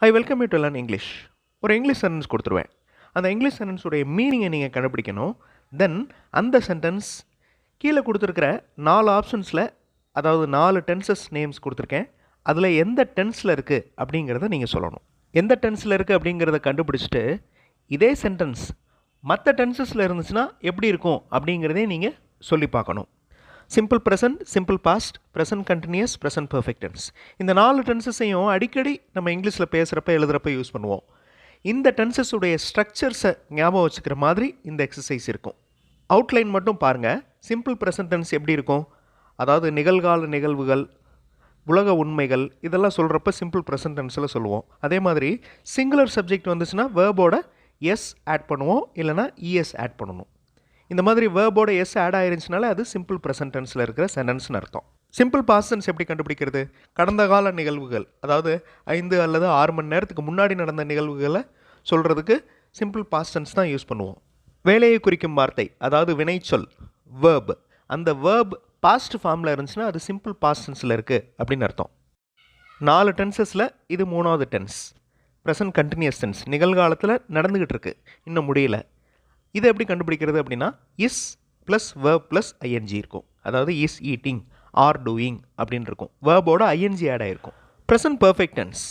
I welcome you to learn English. ஒரு English sentence கொடுத்துருவேன். அந்த இங்கிலீஷ் சென்டென்ஸுடைய மீனிங்கை நீங்கள் கண்டுபிடிக்கணும். தென் அந்த சென்டென்ஸ் கீழே கொடுத்துருக்கிற 4 ஆப்ஷன்ஸில், அதாவது 4 டென்சஸ் நேம்ஸ் கொடுத்துருக்கேன். அதில் எந்த டென்ஸில் இருக்குது அப்படிங்கிறத நீங்கள் சொல்லணும். எந்த டென்ஸில் இருக்குது அப்படிங்கிறத கண்டுபிடிச்சிட்டு இதே சென்டென்ஸ் மற்ற டென்சஸில் இருந்துச்சுன்னா எப்படி இருக்கும் அப்படிங்கிறதே நீங்கள் சொல்லி பார்க்கணும். Simple present, simple past, present continuous, present perfect tense. இந்த 4 டென்சஸையும் அடிக்கடி நம்ம இங்கிலீஷில் பேசுகிறப்ப எழுதுகிறப்ப யூஸ் பண்ணுவோம். இந்த டென்சஸுடைய ஸ்ட்ரக்சர்ஸை ஞாபகம் வச்சுக்கிற மாதிரி இந்த எக்ஸசைஸ் இருக்கும். அவுட்லைன் மட்டும் பாருங்கள். சிம்பிள் ப்ரெசன்ட் டென்ஸ் எப்படி இருக்கும், அதாவது நிகழ்கால நிகழ்வுகள், உலக உண்மைகள், இதெல்லாம் சொல்கிறப்ப சிம்பிள் ப்ரெசன்ட் டென்ஸில் சொல்லுவோம். அதே மாதிரி சிங்குலர் சப்ஜெக்ட் வந்துச்சுன்னா வேர்போட எஸ் ஆட் பண்ணுவோம், இல்லைனா இஎஸ் ஆட் பண்ணணும். இந்த மாதிரி வேர்போட எஸ் ஆட் ஆயிருந்துச்சுனால அது சிம்பிள் ப்ரெசன்ட் டென்ஸில் இருக்கிற சென்டென்ஸ்னு அர்த்தம். சிம்பிள் பாஸ்ட் டென்ஸ் எப்படி கண்டுபிடிக்கிறது? கடந்த கால நிகழ்வுகள், அதாவது 5 அல்லது 6 மணி நேரத்துக்கு முன்னாடி நடந்த நிகழ்வுகளை சொல்கிறதுக்கு சிம்பிள் பாஸ்ட் டென்ஸ் தான் யூஸ் பண்ணுவோம். வேலையை குறிக்கும் வார்த்தை, அதாவது வினைச்சொல், வேர்ப், அந்த வேர்ப் பாஸ்ட் ஃபார்மில் இருந்துச்சுன்னா அது சிம்பிள் பாஸ்ட் டென்ஸில் இருக்குது அப்படின்னு அர்த்தம். 4 டென்சஸில் இது 3வது டென்ஸ், ப்ரெசன்ட் கண்டினியூஸ் டென்ஸ், நிகழ்காலத்தில் நடந்துக்கிட்டு இருக்குது, இன்னும் முடியல. இதை எப்படி கண்டுபிடிக்கிறது அப்படின்னா is plus verb plus ING இருக்கும். அதாவது இஸ் ஈட்டிங், ஆர் டூயிங் அப்படின்னு இருக்கும். வேர்போட ஐஎன்ஜி ஆட் ஆகிருக்கும். ப்ரெசன்ட் பர்ஃபெக்ட் டென்ஸ்,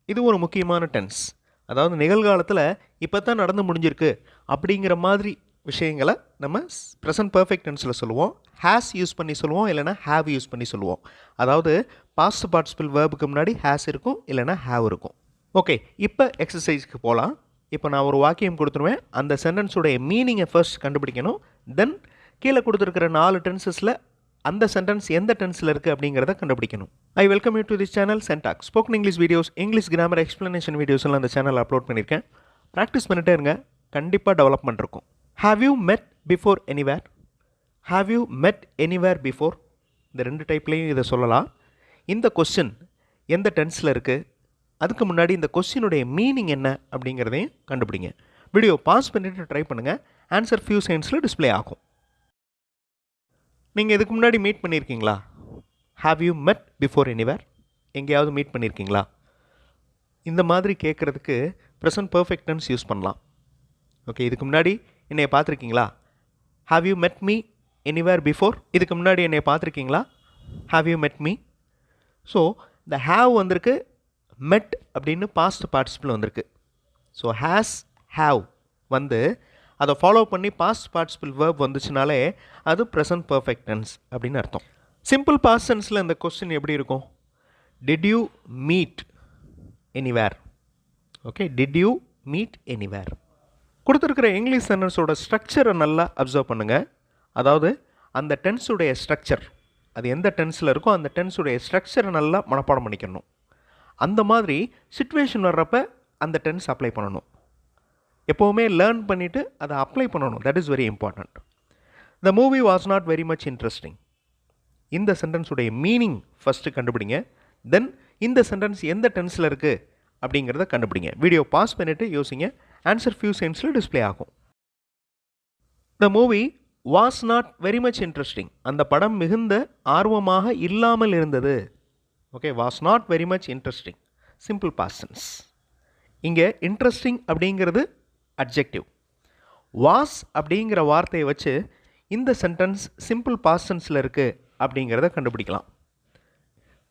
இது ஒரு முக்கியமான டென்ஸ். அதாவது நிகழ்காலத்தில் இப்போ தான் நடந்து முடிஞ்சிருக்கு அப்படிங்கிற மாதிரி விஷயங்களை நம்ம ப்ரெசன்ட் பர்ஃபெக்ட் டென்ஸில் சொல்லுவோம். ஹேஸ் யூஸ் பண்ணி சொல்லுவோம், இல்லைனா ஹேவ் யூஸ் பண்ணி சொல்லுவோம். அதாவது பாஸ்ட் பார்ட்டிசிபிள் வேர்புக்கு முன்னாடி ஹேஸ் இருக்கும், இல்லைனா ஹேவ் இருக்கும். ஓகே, இப்போ எக்ஸசைஸ்க்கு போகலாம். இப்போ நான் ஒரு வாக்கியம் கொடுத்துருவேன். அந்த சென்டென்ஸுடைய மீனிங்கை ஃபர்ஸ்ட் கண்டுபிடிக்கணும். தென் கீழே கொடுத்துருக்கிற 4 டென்சஸில் அந்த சென்டென்ஸ் எந்த டென்ஸில் இருக்குது அப்படிங்கிறத கண்டுபிடிக்கணும். I welcome you to this channel CENTAC. Spoken English videos, English grammar explanation videos எல்லாம் அந்த சேனல் அப்லோட் பண்ணியிருக்கேன். ப்ராக்டிஸ் பண்ணிட்டே இருங்க, கண்டிப்பாக டெவலப்மெண்ட் இருக்கும். ஹாவ் யூ மெட் பிஃபோர் எனிவேர்? ஹாவ் யூ மெட் எனிவேர் பிஃபோர்? இந்த 2 டைப்லேயும் இதை சொல்லலாம். இந்த கொஸ்டின் எந்த டென்ஸில் இருக்குது, அதுக்கு முன்னாடி இந்த கொஸ்டினுடைய மீனிங் என்ன அப்படிங்கிறதையும் கண்டுபிடிங்க. வீடியோ பாஸ் பண்ணிவிட்டு ட்ரை பண்ணுங்கள். ஆன்சர் ஃபியூ செகண்ட்ஸில் டிஸ்பிளே ஆகும். நீங்கள் இதுக்கு முன்னாடி மீட் பண்ணியிருக்கீங்களா? ஹாவ் யூ மெட் பிஃபோர் எனிவேர்? எங்கேயாவது மீட் பண்ணியிருக்கீங்களா? இந்த மாதிரி கேட்குறதுக்கு ப்ரெசன்ட் பர்ஃபெக்ட் டென்ஸ் யூஸ் பண்ணலாம். ஓகே, இதுக்கு முன்னாடி என்னைய பார்த்துருக்கீங்களா? ஹாவ் யூ மெட் மீ எனிவேர் பிஃபோர்? இதுக்கு முன்னாடி என்னைய பார்த்துருக்கீங்களா? ஹாவ் யூ மெட் மீ? ஸோ இந்த ஹாவ் வந்திருக்கு, மெட் அப்படின்னு பாஸ்ட் பார்ட்டிசிபிள் வந்திருக்கு. ஸோ ஹேஸ், ஹாவ் வந்து அதை ஃபாலோ பண்ணி பாஸ்ட் பார்ட்டிசிபிள் வேர்ப் வந்துச்சுனாலே அது ப்ரெசன்ட் பர்ஃபெக்ட் டென்ஸ் அப்படின்னு அர்த்தம். சிம்பிள் பாஸ்ட் டென்ஸில் இந்த கொஸ்டின் எப்படி இருக்கும்? Did you meet anywhere? Okay, did you meet anywhere? கொடுத்துருக்கிற இங்கிலீஷ் சென்டென்ஸோட ஸ்ட்ரக்சரை நல்லா அப்சர்வ் பண்ணுங்கள். அதாவது அந்த டென்ஸுடைய ஸ்ட்ரக்சர், அது எந்த டென்ஸில் இருக்கோ அந்த டென்ஸுடைய ஸ்ட்ரக்சரை நல்லா மனப்பாடம் பண்ணிக்கணும். அந்த மாதிரி சிச்சுவேஷன் வர்றப்ப அந்த டென்ஸ் அப்ளை பண்ணணும். எப்போவுமே லேர்ன் பண்ணிவிட்டு அதை அப்ளை பண்ணணும். That is very important. The movie was not very much interesting. இந்த சென்டென்ஸுடைய மீனிங் ஃபஸ்ட்டு கண்டுபிடிங்க. தென் இந்த சென்டென்ஸ் எந்த டென்ஸில் இருக்குது அப்படிங்கிறத கண்டுபிடிங்க. வீடியோ பாஸ் பண்ணிவிட்டு யோசிங்க. ஆன்சர் ஃபியூ செகண்ட்ஸில் டிஸ்பிளே ஆகும். The movie was not very much interesting. அந்த படம் மிகுந்த ஆர்வமாக இல்லாமல் இருந்தது. Okay, was not very much interesting, simple past tense. இங்கே இன்ட்ரெஸ்டிங் அப்படிங்கிறது அட்ஜெக்டிவ். வாஸ் அப்படிங்கிற வார்த்தையை வச்சு இந்த சென்டென்ஸ் சிம்பிள் பாஸ்ட் டென்ஸில் இருக்குது அப்படிங்கிறத கண்டுபிடிக்கலாம்.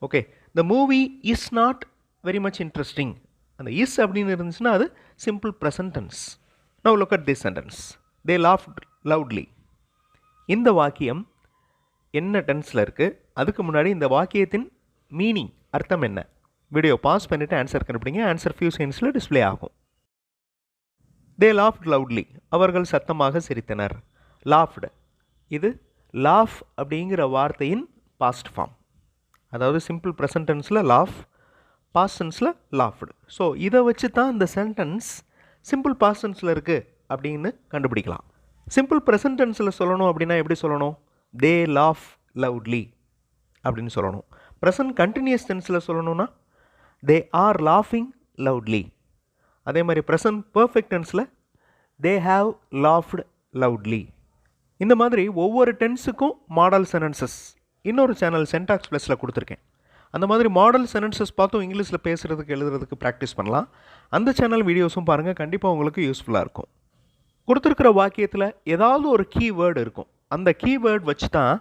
Okay, the movie is not very much interesting. அந்த இஸ் அப்படின்னு இருந்துச்சுன்னா அது simple present tense. Now look at this sentence. They laughed loudly. இந்த வாக்கியம் என்ன டென்ஸில் இருக்குது, அதுக்கு முன்னாடி இந்த வாக்கியத்தின் மீனிங், அர்த்தம் என்ன? வீடியோ பாஸ் பண்ணிவிட்டு ஆன்சர் கண்டுபிடிங்க. ஆன்சர் ஃபியூ செகண்ட்ஸில் டிஸ்பிளே ஆகும். They laughed loudly. அவர்கள் சத்தமாக சிரித்தனர். லாஃப்டு, இது லாஃப் அப்படிங்கிற வார்த்தையின் பாஸ்ட் ஃபார்ம். அதாவது சிம்பிள் ப்ரெசன்ட் டென்ஸில் லாஃப், பாஸ்ட் டென்ஸில் லாஃப்டு. ஸோ இதை வச்சு தான் இந்த சென்டென்ஸ் சிம்பிள் பாஸ்ட் டென்ஸில் இருக்குது அப்படின்னு கண்டுபிடிக்கலாம். சிம்பிள் ப்ரெசன்ட் டென்ஸில் சொல்லணும் அப்படின்னா எப்படி சொல்லணும்? தே லாஃப் லவுட்லி அப்படின்னு சொல்லணும். ப்ரெசன்ட் கண்டினியூஸ் டென்ஸில் சொல்லணும்னா தே ஆர் லாஃபிங் லவுட்லி. அதே மாதிரி ப்ரெசன்ட் பர்ஃபெக்ட் டென்ஸில் தே ஹாவ் லாஃப்டு லவுட்லி. இந்த மாதிரி ஒவ்வொரு டென்ஸுக்கும் மாடல் சென்டென்சஸ் இன்னொரு சேனல் சென்டாக்ஸ் ப்ளஸில் கொடுத்துருக்கேன். அந்த மாதிரி மாடல் சென்டென்சஸ் பார்த்தும் இங்கிலீஷில் பேசுகிறதுக்கு எழுதுறதுக்கு ப்ராக்டிஸ் பண்ணலாம். அந்த சேனல் வீடியோஸும் பாருங்கள், கண்டிப்பாக உங்களுக்கு யூஸ்ஃபுல்லாக இருக்கும். கொடுத்துருக்கிற வாக்கியத்தில் ஏதாவது ஒரு கீவேர்டு இருக்கும். அந்த கீவேர்டு வச்சு தான்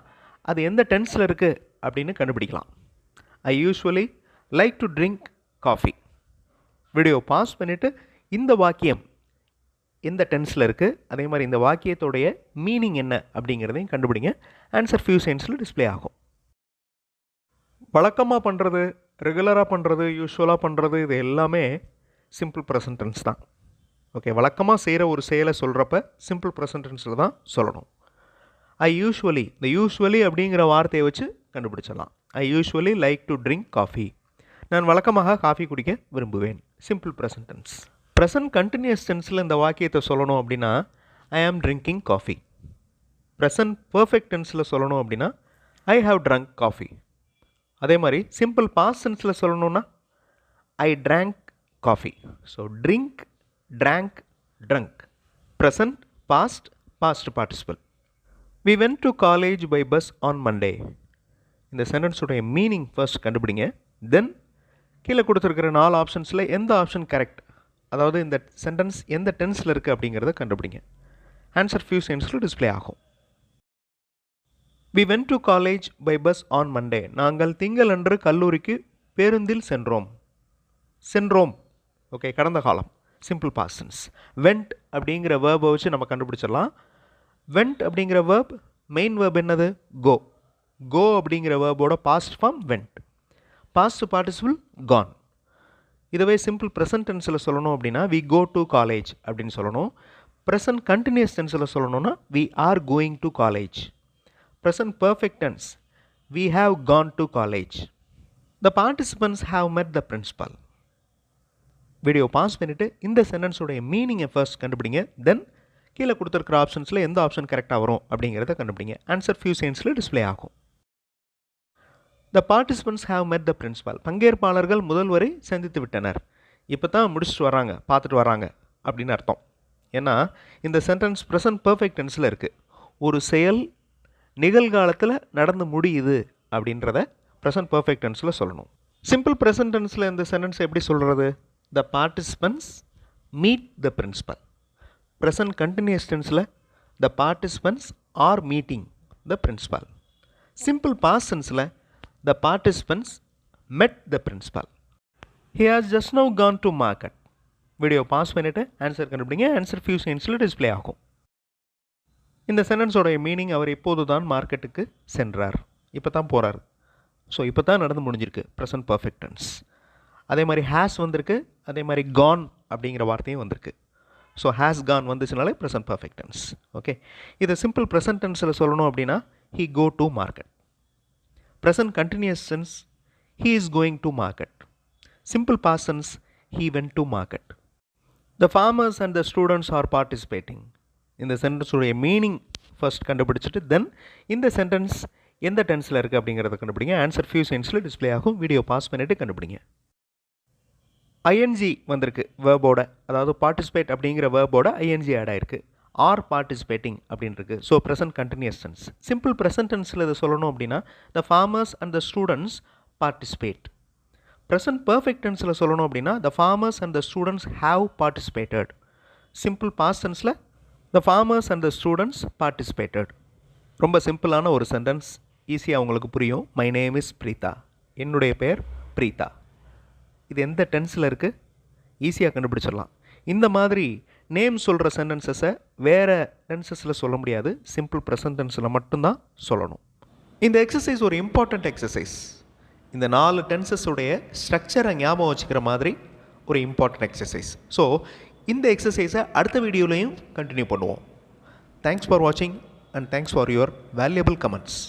அது எந்த டென்ஸில் இருக்குது அப்படின்னு கண்டுபிடிக்கலாம். ஐ usually like to drink coffee. Video pause பண்ணிவிட்டு இந்த வாக்கியம் எந்த டென்ஸில் இருக்குது, அதே மாதிரி இந்த வாக்கியத்தோடைய மீனிங் என்ன அப்படிங்கிறதையும் கண்டுபிடிங்க. ஆன்சர் ஃபியூ செகண்ட்ஸில் டிஸ்ப்ளே ஆகும். வழக்கமாக பண்ணுறது, ரெகுலராக பண்ணுறது, யூஸ்வலாக பண்ணுறது, இது எல்லாமே சிம்பிள் ப்ரெசன்ட் டென்ஸ் தான். ஓகே, வழக்கமாக செய்கிற ஒரு செயலை சொல்கிறப்ப சிம்பிள் ப்ரெசன்ட் டென்ஸில் தான் சொல்லணும். ஐ யூஸ்வலி, இந்த யூஸ்வலி அப்படிங்கிற வார்த்தையை வச்சு கண்டுபிடிச்சிடலாம். I usually like to drink coffee. நான் வழக்கமாக காஃபி குடிக்க விரும்புவேன். Simple present tense. Present continuous டென்ஸில் இந்த வாக்கியத்தை சொல்லணும் அப்படின்னா I am drinking coffee. Present perfect டென்ஸில் சொல்லணும் அப்படின்னா ஐ ஹாவ் ட்ரங்க் காஃபி. அதே மாதிரி சிம்பிள் பாஸ்ட் டென்ஸில் சொல்லணுன்னா I drank coffee. So drink, drank, drunk. Present, past, past participle. We went to college by bus on Monday. இந்த சென்டென்ஸுடைய meaning first கண்டுபிடிங்க. தென் கீழே கொடுத்துருக்கிற 4 ஆப்ஷன்ஸில் எந்த ஆப்ஷன் கரெக்ட், அதாவது இந்த சென்டென்ஸ் எந்த டென்ஸில் இருக்குது அப்படிங்கிறத கண்டுபிடிங்க. ஆன்சர் ஃபியூ செகண்ட்ஸில் டிஸ்ப்ளே ஆகும். We went to college by bus on Monday. நாங்கள் திங்களன்று கல்லூரிக்கு பேருந்தில் சென்றோம். சென்றோம், ஓகே, கடந்த காலம், சிம்பிள் பாஸ்ட் டென்ஸ். went அப்படிங்கிற வேர்பை வச்சு நம்ம கண்டுபிடிச்சிடலாம். went அப்படிங்கிற வேர்ப், மெயின் வேர்ப் என்னது? go. go அப்படிங்கிற வேர்போட past form went. Past participle gone. இதுவே சிம்பிள் ப்ரெசன்ட் டென்ஸில் சொல்லணும் அப்படின்னா we go to college அப்படின்னு சொல்லணும். ப்ரெசன்ட் கண்டினியூஸ் டென்ஸில் சொல்லணும்னா we are going to college. Present perfect tense we have gone to college. The participants have met the principal. Video pause பண்ணிவிட்டு இந்த சென்டென்ஸோடைய மீனிங்கை first கண்டுபிடிங்க. தென் கீழே கொடுத்துருக்கிற ஆப்ஷன்ஸில் எந்த ஆப்ஷன் கரெக்டாக வரும் அப்படிங்கிறத கண்டுபிடிங்க. ஆன்சர் ஃபியூ செகண்ட்ஸில் டிஸ்ப்ளே ஆகும். த பார்ட்டிசிபென்ட்ஸ் ஹேவ் மெட் த பிரின்சிபால். பங்கேற்பாளர்கள் முதல்வரை சந்தித்து விட்டனர். இப்போ தான் முடிச்சுட்டு வராங்க, பார்த்துட்டு வராங்க அப்படின்னு அர்த்தம். ஏன்னா இந்த சென்டென்ஸ் ப்ரெசன்ட் பர்ஃபெக்ட் டென்ஸில் இருக்குது. ஒரு செயல் நிகழ்காலத்தில் நடந்து முடியுது அப்படின்றத ப்ரெசன்ட் பர்ஃபெக்ட் டென்ஸில் சொல்லணும். சிம்பிள் ப்ரெசன்ட் டென்ஸில் இந்த சென்டென்ஸ் எப்படி சொல்கிறது? The participants meet the principal. Present continuous டென்ஸில் the participants are meeting the principal. Simple past டென்ஸில் the participants met the principal. He has just now gone to market. Video pause பண்ணிவிட்டு answer கண்டுபிடிங்க. Answer few செகண்ட்ஸில் display ஆகும். இந்த சென்டென்ஸோடைய meaning அவர் இப்போது தான் மார்க்கெட்டுக்கு சென்றார். இப்போ தான் போகிறார். ஸோ இப்போ தான் நடந்து முடிஞ்சிருக்கு, ப்ரெசன்ட் பர்ஃபெக்ட் டென்ஸ். அதே மாதிரி ஹேஸ் வந்திருக்கு, அதே மாதிரி கான் அப்படிங்கிற வார்த்தையும் வந்திருக்கு. ஸோ ஹேஸ் கான் வந்துச்சுனாலே ப்ரெசன்ட் பர்ஃபெக்ட் டென்ஸ். ஓகே, இதை சிம்பிள் ப்ரெசன்ட் டென்ஸில் சொல்லணும் அப்படின்னா he go to market. Present continuous tense he is going to market. Simple past tense he went to market. The farmers and the students are participating. இந்த சென்டென்ஸுடைய meaning first கண்டுபிடிச்சிட்டு தென் இந்த sentence எந்த டென்ஸில் இருக்குது அப்படிங்கிறத கண்டுபிடிங்க. ஆன்சர் ஃபியூ செகண்ட்ஸில் display ஆகும். வீடியோ பாஸ் பண்ணிவிட்டு கண்டுபிடிங்க. ஐஎன்ஜி வந்திருக்கு வேர்போட, அதாவது பார்ட்டிசிபேட் அப்படிங்கிற வேர்போட ஐஎன்ஜி ஆட் ஆயிருக்கு. ஆர் பார்ட்டிசிபேட்டிங் அப்படின்னு இருக்குது. So present continuous tense. Simple present டென்ஸில் இதை சொல்லணும் அப்படின்னா the farmers and the students participate. Present perfect டென்ஸில் சொல்லணும் அப்படின்னா the farmers and the students have participated. Simple past டென்ஸில் the farmers and the students participated. ரொம்ப சிம்பிளான ஒரு சென்டென்ஸ், ஈஸியாக உங்களுக்கு புரியும். My name is Preetha. என்னுடைய பெயர் பிரீதா. இது எந்த டென்ஸில் இருக்குது? ஈஸியாக கண்டுபிடிச்சிடலாம். இந்த மாதிரி நேம் சொல்கிற சென்டென்சஸை வேறு டென்சஸில் சொல்ல முடியாது. சிம்பிள் ப்ரெசன்ட் டென்ஸில் மட்டும்தான் சொல்லணும். இந்த எக்ஸசைஸ் ஒரு இம்பார்ட்டண்ட் எக்ஸசைஸ். இந்த 4 டென்சஸுடைய ஸ்ட்ரக்சரை ஞாபகம் வச்சுக்கிற மாதிரி ஒரு இம்பார்ட்டண்ட் எக்ஸசைஸ். ஸோ இந்த எக்ஸசைஸை அடுத்த வீடியோலையும் கண்டினியூ பண்ணுவோம். தேங்க்ஸ் ஃபார் வாட்சிங் and thanks for your valuable comments.